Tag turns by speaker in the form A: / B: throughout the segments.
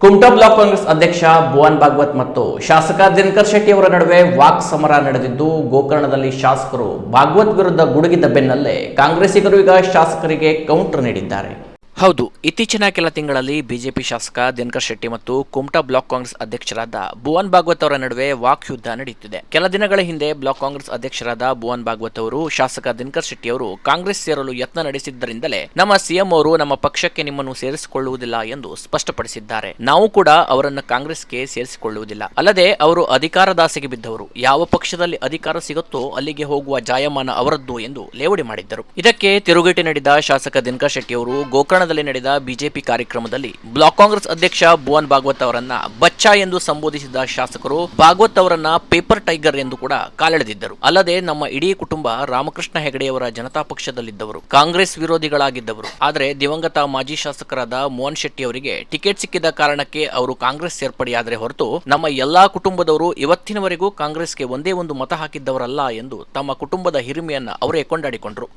A: Kumta block Congress ಅಧ್ಯಕ್ಷ ಭುವನ್ ಭಾಗವತ್ ಮತ್ತು ಶಾಸಕ ದಿನಕರ್ ಶೆಟ್ಟಿ ಅವರ ನಡುವೆ ವಾಕ್ ಸಮರ ನಡೆದಿದ್ದು, ಗೋಕರ್ಣದಲ್ಲಿ ಶಾಸಕರು ಭಾಗವತ್ ವಿರುದ್ಧ ಗುಡುಗಿದ್ದ ಬೆನ್ನಲ್ಲೇ ಕಾಂಗ್ರೆಸ್ಸಿಗರು ಈಗ ಶಾಸಕರಿಗೆ ಕೌಂಟರ್ ನೀಡಿದ್ದಾರೆ. ಹೌದು, ಇತ್ತೀಚಿನ ಕೆಲ ತಿಂಗಳಲ್ಲಿ ಬಿಜೆಪಿ ಶಾಸಕ ದಿನಕರ್ ಶೆಟ್ಟಿ ಮತ್ತು ಕುಮಟಾ ಬ್ಲಾಕ್ ಕಾಂಗ್ರೆಸ್ ಅಧ್ಯಕ್ಷರಾದ ಭುವನ್ ಭಾಗವತ್ ಅವರ ನಡುವೆ ವಾಕ್ ಯುದ್ಧ ನಡೆಯುತ್ತಿದೆ. ಕೆಲ ದಿನಗಳ ಹಿಂದೆ ಬ್ಲಾಕ್ ಕಾಂಗ್ರೆಸ್ ಅಧ್ಯಕ್ಷರಾದ ಭುವನ್ ಭಾಗವತ್ ಅವರು ಶಾಸಕ ದಿನಕರ್ ಶೆಟ್ಟಿ ಅವರು ಕಾಂಗ್ರೆಸ್ ಸೇರಲು ಯತ್ನ ನಡೆಸಿದ್ದರಿಂದಲೇ ನಮ್ಮ ಸಿಎಂ ಅವರು ನಮ್ಮ ಪಕ್ಷಕ್ಕೆ ನಿಮ್ಮನ್ನು ಸೇರಿಸಿಕೊಳ್ಳುವುದಿಲ್ಲ ಎಂದು ಸ್ಪಷ್ಟಪಡಿಸಿದ್ದಾರೆ. ನಾವು ಕೂಡ ಅವರನ್ನು ಕಾಂಗ್ರೆಸ್ಗೆ ಸೇರಿಸಿಕೊಳ್ಳುವುದಿಲ್ಲ. ಅಲ್ಲದೆ ಅವರು ಅಧಿಕಾರದಾಸೆಗೆ ಬಿದ್ದವರು. ಯಾವ ಪಕ್ಷದಲ್ಲಿ ಅಧಿಕಾರ ಸಿಗುತ್ತೋ ಅಲ್ಲಿಗೆ ಹೋಗುವ ಜಾಯಮಾನ ಅವರದ್ದು ಎಂದು ಲೇವಡಿ ಮಾಡಿದ್ದರು. ಇದಕ್ಕೆ ತಿರುಗೇಟು ನೀಡಿದ ಶಾಸಕ ದಿನಕರ್ ಶೆಟ್ಟಿ ಅವರು ಗೋಕರ್ಣ ನಡೆದ ಬಿಜೆಪಿ ಕಾರ್ಯಕ್ರಮದಲ್ಲಿ ಬ್ಲಾಕ್ ಕಾಂಗ್ರೆಸ್ ಅಧ್ಯಕ್ಷ ಭುವನ್ ಭಾಗವತ್ ಅವರನ್ನ ಬಚ್ಚಾ ಎಂದು ಸಂಬೋಧಿಸಿದ ಶಾಸಕರು ಭಾಗವತ್ ಅವರನ್ನ ಪೇಪರ್ ಟೈಗರ್ ಎಂದು ಕೂಡ ಕಾಲೆಳೆದಿದ್ದರು. ಅಲ್ಲದೆ ನಮ್ಮ ಇಡೀ ಕುಟುಂಬ ರಾಮಕೃಷ್ಣ ಹೆಗಡೆಯವರ ಜನತಾ ಪಕ್ಷದಲ್ಲಿದ್ದವರು, ಕಾಂಗ್ರೆಸ್ ವಿರೋಧಿಗಳಾಗಿದ್ದವರು. ಆದರೆ ದಿವಂಗತ ಮಾಜಿ ಶಾಸಕರಾದ ಮೋಹನ್ ಶೆಟ್ಟಿ ಅವರಿಗೆ ಟಿಕೆಟ್ ಸಿಕ್ಕಿದ ಕಾರಣಕ್ಕೆ ಅವರು ಕಾಂಗ್ರೆಸ್ ಸೇರ್ಪಡೆಯಾದರೆ ಹೊರತು ನಮ್ಮ ಎಲ್ಲಾ ಕುಟುಂಬದವರು ಇವತ್ತಿನವರೆಗೂ ಕಾಂಗ್ರೆಸ್ಗೆ ಒಂದೇ ಒಂದು ಮತ ಹಾಕಿದ್ದವರಲ್ಲ ಎಂದು ತಮ್ಮ ಕುಟುಂಬದ ಹಿರಿಮೆಯನ್ನ ಅವರೇ ಕೊಂಡಾಡಿಕೊಂಡರು.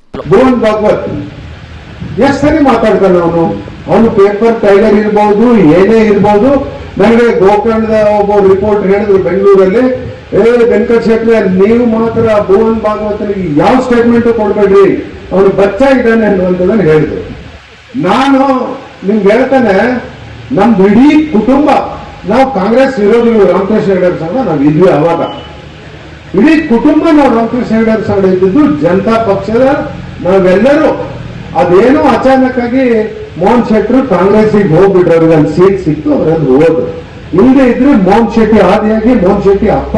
B: ಎಷ್ಟು ಸರಿ ಮಾತಾಡ್ತಾನೆ ಅವನು ಪೇಪರ್ ಟೈಗರ್ ಇರ್ಬಹುದು, ಏನೇ ಇರ್ಬಹುದು. ನನಗೆ ಗೋಕರ್ಣದ ಒಬ್ಬ ರಿಪೋರ್ಟ್ ಹೇಳಿದ್ರು ಬೆಂಗಳೂರಲ್ಲಿ, ವೆಂಕಟ ಶೆಟ್ಟಿ ನೀವು ಮಾತ್ರ ಭುವನ್ ಭಾಗವತನಿಗೆ ಯಾವ ಸ್ಟೇಟ್ಮೆಂಟ್ ಕೊಡ್ಬೇಡ್ರಿ, ಅವನು ಬಚ್ಚ ಇದ್ದಾನೆ ಅನ್ನುವಂಥದ್ದನ್ನು ಹೇಳಿದ್ರು. ನಾನು ನಿಮ್ಗೆ ಹೇಳ್ತಾನೆ, ನಮ್ದು ಇಡೀ ಕುಟುಂಬ ನಾವು ಕಾಂಗ್ರೆಸ್ ವಿರೋಧಿಗಳು. ರಾಮಕೃಷ್ಣ ಹೆಗಡೆ ಸಂಘ ನಾವು ಇದ್ವಿ. ಅವಾಗ ಇಡೀ ಕುಟುಂಬ ನಾವು ರಾಮಕೃಷ್ಣ ಹೆಗಡೆ ಸಂಘ ಇದ್ದಿದ್ದು ಜನತಾ ಪಕ್ಷದ ನಾವೆಲ್ಲರೂ. ಅದೇನೋ ಅಚಾನಕ್ ಆಗಿ ಮೋಹನ್ ಶೆಟ್ಟಿ ಕಾಂಗ್ರೆಸ್ಗೆ ಹೋಗ್ಬಿಟ್ರು, ಅವ್ರಿಗೆ ಅಲ್ಲಿ ಸೀಟ್ ಸಿಕ್ತು, ಅವರಲ್ಲಿ ಹೋದ್ರು. ಹಿಂದೆ ಇದ್ರೆ ಮೋಹನ್ ಶೆಟ್ಟಿ ಆದಿಯಾಗಿ ಮೋಹನ್ ಶೆಟ್ಟಿ ಅಪ್ಪ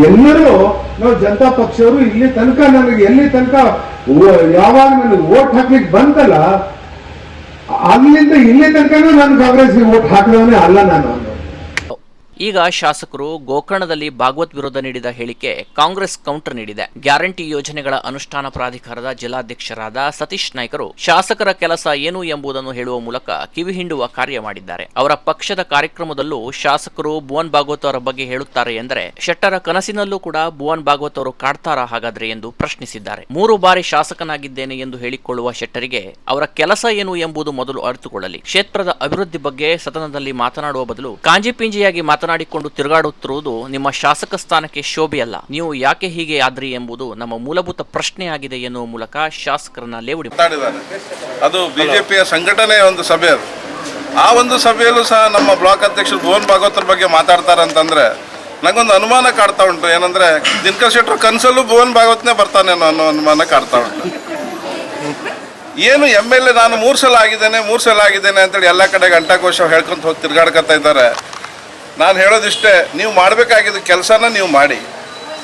B: ಎಲ್ಲರೂ ನಾವು ಜನತಾ ಪಕ್ಷವರು. ಇಲ್ಲಿ ತನಕ ನನಗೆ ಎಲ್ಲಿ ತನಕ ಯಾವಾಗ ನನಗೆ ವೋಟ್ ಹಾಕ್ಲಿಕ್ಕೆ ಬಂತಲ್ಲ, ಅಲ್ಲಿಂದ ಇಲ್ಲಿ ತನಕನೂ ನಾನು ಕಾಂಗ್ರೆಸ್ಗೆ ವೋಟ್ ಹಾಕಿದವನೇ ಅಲ್ಲ ನಾನು.
A: ಈಗ ಶಾಸಕರು ಗೋಕರ್ಣದಲ್ಲಿ ಭಾಗವತ್ ವಿರುದ್ಧ ನೀಡಿದ ಹೇಳಿಕೆ ಕಾಂಗ್ರೆಸ್ ಕೌಂಟರ್ ನೀಡಿದೆ. ಗ್ಯಾರಂಟಿ ಯೋಜನೆಗಳ ಅನುಷ್ಠಾನ ಪ್ರಾಧಿಕಾರದ ಜಿಲ್ಲಾಧ್ಯಕ್ಷರಾದ ಸತೀಶ್ ನಾಯ್ಕರು ಶಾಸಕರ ಕೆಲಸ ಏನು ಎಂಬುದನ್ನು ಹೇಳುವ ಮೂಲಕ ಕಿವಿ ಹಿಂಡುವ ಕಾರ್ಯ ಮಾಡಿದ್ದಾರೆ. ಅವರ ಪಕ್ಷದ ಕಾರ್ಯಕ್ರಮದಲ್ಲೂ ಶಾಸಕರು ಭುವನ್ ಭಾಗವತ್ ಅವರ ಬಗ್ಗೆ ಹೇಳುತ್ತಾರೆ ಎಂದರೆ ಶೆಟ್ಟರ ಕನಸಿನಲ್ಲೂ ಕೂಡ ಭುವನ್ ಭಾಗವತ್ ಅವರು ಕಾಡ್ತಾರಾ ಹಾಗಾದ್ರೆ ಎಂದು ಪ್ರಶ್ನಿಸಿದ್ದಾರೆ. 3 ಬಾರಿ ಶಾಸಕನಾಗಿದ್ದೇನೆ ಎಂದು ಹೇಳಿಕೊಳ್ಳುವ ಶೆಟ್ಟರಿಗೆ ಅವರ ಕೆಲಸ ಏನು ಎಂಬುದು ಮೊದಲು ಅರಿತುಕೊಳ್ಳಲಿ. ಕ್ಷೇತ್ರದ ಅಭಿವೃದ್ಧಿ ಬಗ್ಗೆ ಸದನದಲ್ಲಿ ಮಾತನಾಡುವ ಬದಲು ಕಾಂಜಿಪಿಂಜಿಯಾಗಿ ಮಾತನಾಡಿಕೊಂಡು ತಿರುಗಾಡುತ್ತಿರುವುದು ನಿಮ್ಮ ಶಾಸಕ ಸ್ಥಾನಕ್ಕೆ ಶೋಭೆಯಲ್ಲ. ನೀವು ಯಾಕೆ ಹೀಗೆ ಆದ್ರಿ ಎಂಬುದು ನಮ್ಮ ಮೂಲಭೂತ ಪ್ರಶ್ನೆಯಾಗಿದೆ ಎನ್ನುವ ಮೂಲಕ ಶಾಸಕರನ್ನ ಲೇವಡಿ
C: ಮಾಡಿದ್ದಾರೆ. ಅದು ಬಿಜೆಪಿಯ ಸಂಘಟನೆಯ ಒಂದು ಸಭೆ. ಅದು ಆ ಒಂದು ಸಭೆಯಲ್ಲೂ ಸಹ ನಮ್ಮ ಬ್ಲಾಕ್ ಅಧ್ಯಕ್ಷರು ಭುವನ್ ಭಾಗವತರ ಬಗ್ಗೆ ಮಾತಾಡ್ತಾರೆ ಅಂತಂದ್ರೆ ನಂಗೊಂದು ಅನುಮಾನ ಕಾಡ್ತಾ ಉಂಟು. ಏನಂದ್ರೆ ದಿನಕರ್ ಶೆಟ್ಟರ್ ಕನಸಲ್ಲೂ ಭುವನ್ ಭಾಗವತ್ನೇ ಬರ್ತಾನೆ ಅನ್ನೋ ಅನುಮಾನ ಕಾಡ್ತಾ ಉಂಟು. ಏನು MLA ನಾನು 3 ಸಲ ಆಗಿದ್ದೇನೆ ಅಂತೇಳಿ ಎಲ್ಲ ಕಡೆ ಗಂಟಾಘೋಷ ಹೇಳ್ಕೊಂತ ಹೋಗಿ ತಿರ್ಗಾಡ್ಕೊತಾ ಇದ್ದಾರೆ. ನಾನು ಹೇಳೋದಿಷ್ಟೇ, ನೀವು ಮಾಡಬೇಕಾಗಿದ್ದ ಕೆಲಸನ ನೀವು ಮಾಡಿ.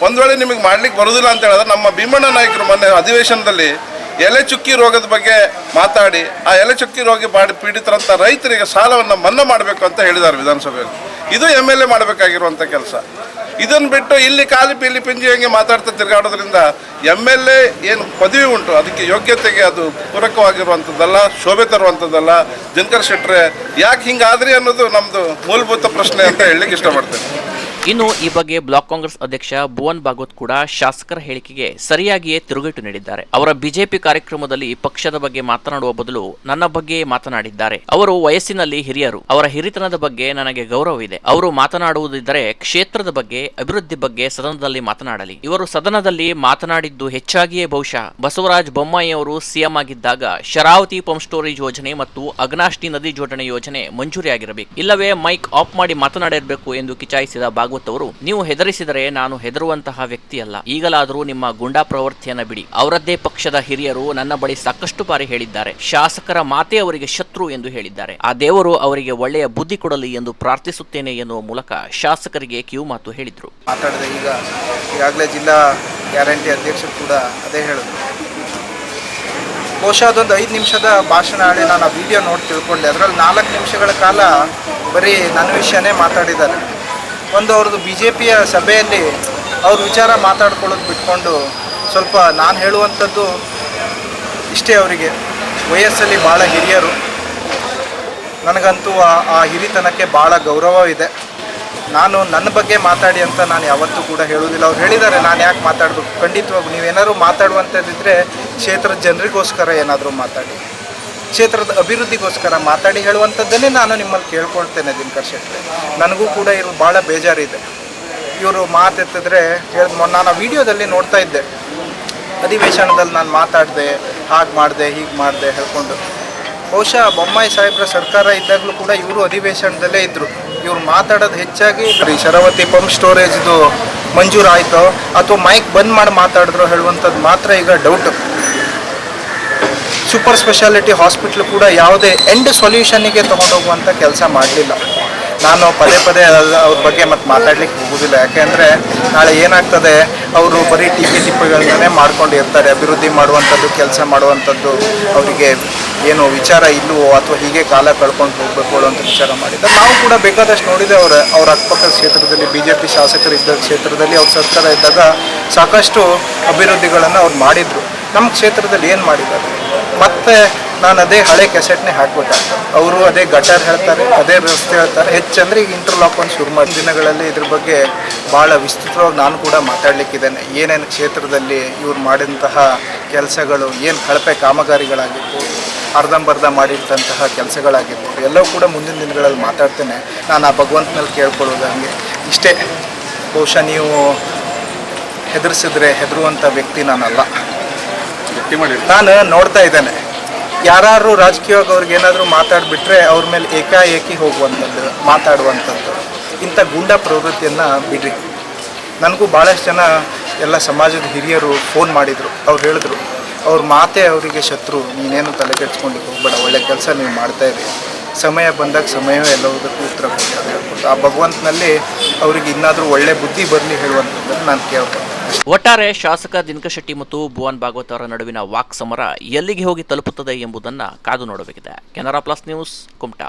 C: ಒಂದು ವೇಳೆ ನಿಮಗೆ ಮಾಡ್ಲಿಕ್ಕೆ ಬರೋದಿಲ್ಲ ಅಂತ ಹೇಳಿದ್ರೆ ನಮ್ಮ ಭೀಮಣ್ಣ ನಾಯಕರು ಮೊನ್ನೆ ಅಧಿವೇಶನದಲ್ಲಿ ಎಲೆ ಚುಕ್ಕಿ ರೋಗದ ಬಗ್ಗೆ ಮಾತಾಡಿ ಆ ಎಲೆ ಚುಕ್ಕಿ ರೋಗ ಪೀಡಿತರಂಥ ರೈತರಿಗೆ ಸಾಲವನ್ನು ಮನ್ನಾ ಮಾಡಬೇಕು ಅಂತ ಹೇಳಿದ್ದಾರೆ ವಿಧಾನಸಭೆಯಲ್ಲಿ. ಇದು MLA ಮಾಡಬೇಕಾಗಿರುವಂಥ ಕೆಲಸ. ಇದನ್ನು ಬಿಟ್ಟು ಇಲ್ಲಿ ಕಾಲಿ ಪೀಲಿ ಪಿಂಜಿ ಹಂಗೆ ಮಾತಾಡ್ತಾ ತಿರುಗಾಡೋದ್ರಿಂದ MLA ಏನು ಪದವಿ ಉಂಟು ಅದಕ್ಕೆ ಯೋಗ್ಯತೆಗೆ ಅದು ಪೂರಕವಾಗಿರುವಂಥದ್ದಲ್ಲ, ಶೋಭೆ ತರುವಂಥದ್ದಲ್ಲ. ದಿನಕರ್ ಶೆಟ್ರೆ ಯಾಕೆ ಹಿಂಗಾದ್ರಿ ಅನ್ನೋದು ನಮ್ಮದು ಮೂಲಭೂತ ಪ್ರಶ್ನೆ ಅಂತ ಹೇಳಲಿಕ್ಕೆ ಇಷ್ಟಪಡ್ತೇನೆ.
A: ಇನ್ನು ಈ ಬಗ್ಗೆ ಬ್ಲಾಕ್ ಕಾಂಗ್ರೆಸ್ ಅಧ್ಯಕ್ಷ ಭುವನ್ ಭಾಗವತ್ ಕೂಡ ಶಾಸಕರ ಹೇಳಿಕೆಗೆ ಸರಿಯಾಗಿಯೇ ತಿರುಗೇಟು ನೀಡಿದ್ದಾರೆ. ಅವರ ಬಿಜೆಪಿ ಕಾರ್ಯಕ್ರಮದಲ್ಲಿ ಪಕ್ಷದ ಬಗ್ಗೆ ಮಾತನಾಡುವ ಬದಲು ನನ್ನ ಬಗ್ಗೆ ಮಾತನಾಡಿದ್ದಾರೆ. ಅವರು ವಯಸ್ಸಿನಲ್ಲಿ ಹಿರಿಯರು, ಅವರ ಹಿರಿತನದ ಬಗ್ಗೆ ನನಗೆ ಗೌರವವಿದೆ. ಅವರು ಮಾತನಾಡುವುದಿದ್ದರೆ ಕ್ಷೇತ್ರದ ಬಗ್ಗೆ, ಅಭಿವೃದ್ಧಿ ಬಗ್ಗೆ ಸದನದಲ್ಲಿ ಮಾತನಾಡಲಿ. ಇವರು ಸದನದಲ್ಲಿ ಮಾತನಾಡಿದ್ದು ಹೆಚ್ಚಾಗಿಯೇ ಬಹುಶಃ ಬಸವರಾಜ ಬೊಮ್ಮಾಯಿ ಅವರು ಸಿಎಂ ಆಗಿದ್ದಾಗ ಶರಾವತಿ ಪಂಪ್ ಸ್ಟೋರೇಜ್ ಯೋಜನೆ ಮತ್ತು ಅಗ್ನಾಷ್ಟಿ ನದಿ ಜೋಡಣೆ ಯೋಜನೆ ಮಂಜೂರಿಯಾಗಿರಬೇಕು, ಇಲ್ಲವೇ ಮೈಕ್ ಆಫ್ ಮಾಡಿ ಮಾತನಾಡಿರಬೇಕು ಎಂದು ಕಿಚಾಯಿಸಿದ ಭಾಗವತ್ ಅವರು, ನೀವು ಹೆದರಿಸಿದರೆ ನಾನು ಹೆದರುವಂತಹ ವ್ಯಕ್ತಿಯಲ್ಲ. ಈಗಲಾದರೂ ನಿಮ್ಮ ಗುಂಡಾ ಪ್ರವೃತ್ತಿಯನ್ನ ಬಿಡಿ. ಅವರದ್ದೇ ಪಕ್ಷದ ಹಿರಿಯರು ನನ್ನ ಬಳಿ ಸಾಕಷ್ಟು ಬಾರಿ ಹೇಳಿದ್ದಾರೆ, ಶಾಸಕರ ಮಾತೆ ಅವರಿಗೆ ಶತ್ರು ಎಂದು ಹೇಳಿದ್ದಾರೆ. ಆ ದೇವರು ಅವರಿಗೆ ಒಳ್ಳೆಯ ಬುದ್ಧಿ ಕೊಡಲಿ ಎಂದು ಪ್ರಾರ್ಥಿಸುತ್ತೇನೆ ಎನ್ನುವ ಮೂಲಕ ಶಾಸಕರಿಗೆ ಕಿವು ಮಾತು ಹೇಳಿದ್ರು.
D: ಮಾತಾಡಿದೆ. ಈಗಾಗಲೇ ಜಿಲ್ಲಾ ಗ್ಯಾರಂಟಿ ಅಧ್ಯಕ್ಷರು ಕೂಡ ಅದೇ ಹೇಳಿದ್ರು. ಬಹುಶಃ ಅದೊಂದು 5 ನಿಮಿಷದ ಭಾಷಣ ಹೇಳಿ ನಾನು ಆ ವಿಡಿಯೋ ನೋಡಿ ತಿಳ್ಕೊಂಡೆ. ಅದರಲ್ಲಿ 4 ನಿಮಿಷಗಳ ಕಾಲ ಬರೀ ನನ್ನ ವಿಷಯನೇ ಮಾತಾಡಿದ್ದಾರೆ. ಅವ್ರದ್ದು BJPಯ ಸಭೆಯಲ್ಲಿ ಅವ್ರ ವಿಚಾರ ಮಾತಾಡ್ಕೊಳ್ಳೋದು ಬಿಟ್ಕೊಂಡು ಸ್ವಲ್ಪ ನಾನು ಹೇಳುವಂಥದ್ದು ಇಷ್ಟೇ. ಅವರಿಗೆ ವಯಸ್ಸಲ್ಲಿ ಭಾಳ ಹಿರಿಯರು. ನನಗಂತೂ ಆ ಹಿರಿತನಕ್ಕೆ ಭಾಳ ಗೌರವವಿದೆ. ನಾನು ನನ್ನ ಬಗ್ಗೆ ಮಾತಾಡಿ ಅಂತ ನಾನು ಯಾವತ್ತೂ ಕೂಡ ಹೇಳುವುದಿಲ್ಲ. ಅವ್ರು ಹೇಳಿದ್ದಾರೆ ನಾನು ಯಾಕೆ ಮಾತಾಡಬೇಕು. ಖಂಡಿತವಾಗೂ ನೀವೇನಾದ್ರು ಮಾತಾಡುವಂಥದ್ದಿದ್ದರೆ ಕ್ಷೇತ್ರದ ಜನರಿಗೋಸ್ಕರ ಏನಾದರೂ ಮಾತಾಡಿ. ಕ್ಷೇತ್ರದ ಅಭಿವೃದ್ಧಿಗೋಸ್ಕರ ಮಾತಾಡಿ ಹೇಳುವಂಥದ್ದನ್ನೇ ನಾನು ನಿಮ್ಮಲ್ಲಿ ಕೇಳ್ಕೊಳ್ತೇನೆ ದಿನಕರ್ ಶೆಟ್ಟಿ. ನನಗೂ ಕೂಡ ಇವರು ಭಾಳ ಬೇಜಾರಿದೆ. ಇವರು ಮಾತೆತ್ತಿದ್ರೆ ನಾನು ಆ ವಿಡಿಯೋದಲ್ಲಿ ನೋಡ್ತಾ ಇದ್ದೆ, ಅಧಿವೇಶನದಲ್ಲಿ ನಾನು ಮಾತಾಡಿದೆ, ಹಾಗೆ ಮಾಡಿದೆ, ಹೀಗೆ ಮಾಡಿದೆ ಹೇಳ್ಕೊಂಡು. ಬಹುಶಃ ಬೊಮ್ಮಾಯಿ ಸಾಹೇಬ್ರ ಸರ್ಕಾರ ಇದ್ದಾಗಲೂ ಕೂಡ ಇವರು ಅಧಿವೇಶನದಲ್ಲೇ ಇದ್ದರು. ಇವ್ರು ಮಾತಾಡೋದು ಹೆಚ್ಚಾಗಿ ಶರಾವತಿ ಪಂಪ್ ಸ್ಟೋರೇಜ್ದು ಮಂಜೂರಾಯಿತೋ ಅಥವಾ ಮೈಕ್ ಬಂದ್ ಮಾಡಿ ಮಾತಾಡಿದ್ರೋ ಹೇಳುವಂಥದ್ದು ಮಾತ್ರ ಈಗ ಡೌಟು. ಸೂಪರ್ ಸ್ಪೆಷಾಲಿಟಿ ಹಾಸ್ಪಿಟ್ಲ್ ಕೂಡ ಯಾವುದೇ ಎಂಡ್ ಸೊಲ್ಯೂಷನ್ನಿಗೆ ತೊಗೊಂಡೋಗುವಂಥ ಕೆಲಸ ಮಾಡಲಿಲ್ಲ. ನಾನು ಪದೇ ಪದೇ ಅವ್ರ ಬಗ್ಗೆ ಮತ್ತೆ ಮಾತಾಡ್ಲಿಕ್ಕೆ ಹೋಗೋದಿಲ್ಲ. ಯಾಕೆಂದರೆ ನಾಳೆ ಏನಾಗ್ತದೆ, ಅವರು ಬರೀ ಟಿಪ್ಪುಗಳನ್ನೇ ಮಾಡ್ಕೊಂಡು ಇರ್ತಾರೆ. ಅಭಿವೃದ್ಧಿ ಮಾಡುವಂಥದ್ದು, ಕೆಲಸ ಮಾಡುವಂಥದ್ದು ಅವರಿಗೆ ಏನು ವಿಚಾರ ಇಲ್ಲವೋ ಅಥವಾ ಹೀಗೆ ಕಾಲ ಕಳ್ಕೊಂಡು ಹೋಗಬೇಕು ಅನ್ನೋಂಥ ವಿಚಾರ ಮಾಡಿದ್ದಾರೆ. ನಾವು ಕೂಡ ಬೇಕಾದಷ್ಟು ನೋಡಿದೆ. ಅವ್ರ ಅಕ್ಕಪಕ್ಕದ ಕ್ಷೇತ್ರದಲ್ಲಿ BJP ಶಾಸಕರಿದ್ದ ಕ್ಷೇತ್ರದಲ್ಲಿ ಅವ್ರ ಸರ್ಕಾರ ಇದ್ದಾಗ ಸಾಕಷ್ಟು ಅಭಿವೃದ್ಧಿಗಳನ್ನು ಅವ್ರು ಮಾಡಿದರು. ನಮ್ಮ ಕ್ಷೇತ್ರದಲ್ಲಿ ಏನು ಮಾಡಿದ್ದಾರೆ? ಮತ್ತೆ ನಾನು ಅದೇ ಹಳೆ ಕೆಸೆಟ್ನೇ ಹಾಕ್ಬೇಕಾಗ್ತದೆ. ಅವರು ಅದೇ ಗಟಾರ್ ಹೇಳ್ತಾರೆ, ಅದೇ ರಸ್ತೆ ಹೇಳ್ತಾರೆ. ಹೆಚ್ಚಂದರೆ ಈಗ ಇಂಟರ್ಲಾಕ್ ಒಂದು ಶುರು ಮಾಡಿ ದಿನಗಳಲ್ಲಿ ಇದ್ರ ಬಗ್ಗೆ ಭಾಳ ವಿಸ್ತೃತವಾಗಿ ನಾನು ಕೂಡ ಮಾತಾಡಲಿಕ್ಕಿದ್ದೇನೆ. ಏನೇನು ಕ್ಷೇತ್ರದಲ್ಲಿ ಇವ್ರು ಮಾಡಿದಂತಹ ಕೆಲಸಗಳು, ಏನು ಕಳಪೆ ಕಾಮಗಾರಿಗಳಾಗಿರ್ಬೋದು, ಅರ್ಧಂಬರ್ಧ ಮಾಡಿರ್ತಂತಹ ಕೆಲಸಗಳಾಗಿರ್ಬೋದು, ಎಲ್ಲವೂ ಕೂಡ ಮುಂದಿನ ದಿನಗಳಲ್ಲಿ ಮಾತಾಡ್ತೇನೆ. ನಾನು ಆ ಭಗವಂತನಲ್ಲಿ ಕೇಳ್ಕೊಳ್ಳೋದು ಹಂಗೆ ಇಷ್ಟೇ. ಬಹುಶಃ ನೀವು ಹೆದರಿಸಿದ್ರೆ ಹೆದರುವಂಥ ವ್ಯಕ್ತಿ ನಾನಲ್ಲ. ನಾನು ನೋಡ್ತಾ ಇದ್ದೇನೆ, ಯಾರು ರಾಜಕೀಯವಾಗಿ ಅವ್ರಿಗೆ ಏನಾದರೂ ಮಾತಾಡಿಬಿಟ್ರೆ ಅವ್ರ ಮೇಲೆ ಏಕಾಏಕಿ ಹೋಗುವಂಥದ್ದು, ಮಾತಾಡುವಂಥದ್ದು, ಇಂಥ ಗೂಂಡಾ ಪ್ರವೃತ್ತಿಯನ್ನು ಬಿಡ್ರಿ. ನನಗೂ ಭಾಳಷ್ಟು ಜನ ಎಲ್ಲ ಸಮಾಜದ ಹಿರಿಯರು ಫೋನ್ ಮಾಡಿದರು. ಅವ್ರು ಹೇಳಿದ್ರು, ಅವ್ರ ಮಾತೇ ಅವರಿಗೆ ಶತ್ರು, ನೀನೇನು ತಲೆ ಕೆಡ್ಸ್ಕೊಂಡು ಹೋಗ್ಬೇಡ, ಒಳ್ಳೆ ಕೆಲಸ ನೀವು ಮಾಡ್ತಾಯಿರಿ, ಸಮಯ ಬಂದಾಗ ಸಮಯವೇ ಎಲ್ಲದಕ್ಕೂ ಉತ್ತರ ಕೊಡ್ತಾರೆ ಹೇಳ್ಬೋದು. ಆ ಭಗವಂತನಲ್ಲಿ ಅವರಿಗೆ ಇನ್ನಾದರೂ ಒಳ್ಳೆ ಬುದ್ಧಿ ಬರಲಿ ಹೇಳುವಂಥದ್ದನ್ನು ನಾನು ಕೇಳ್ಬೋದು.
A: ಒಟ್ಟಾರೆ ಶಾಸಕ ದಿನಕರ್ ಶೆಟ್ಟಿ ಮತ್ತು ಭುವನ್ ಭಾಗವತ್ ಅವರ ನಡುವಿನ ವಾಕ್ ಸಮರ ಎಲ್ಲಿಗೆ ಹೋಗಿ ತಲುಪುತ್ತದೆ ಎಂಬುದನ್ನು ಕಾದು ನೋಡಬೇಕಿದೆ. Canara plus news, Kumta.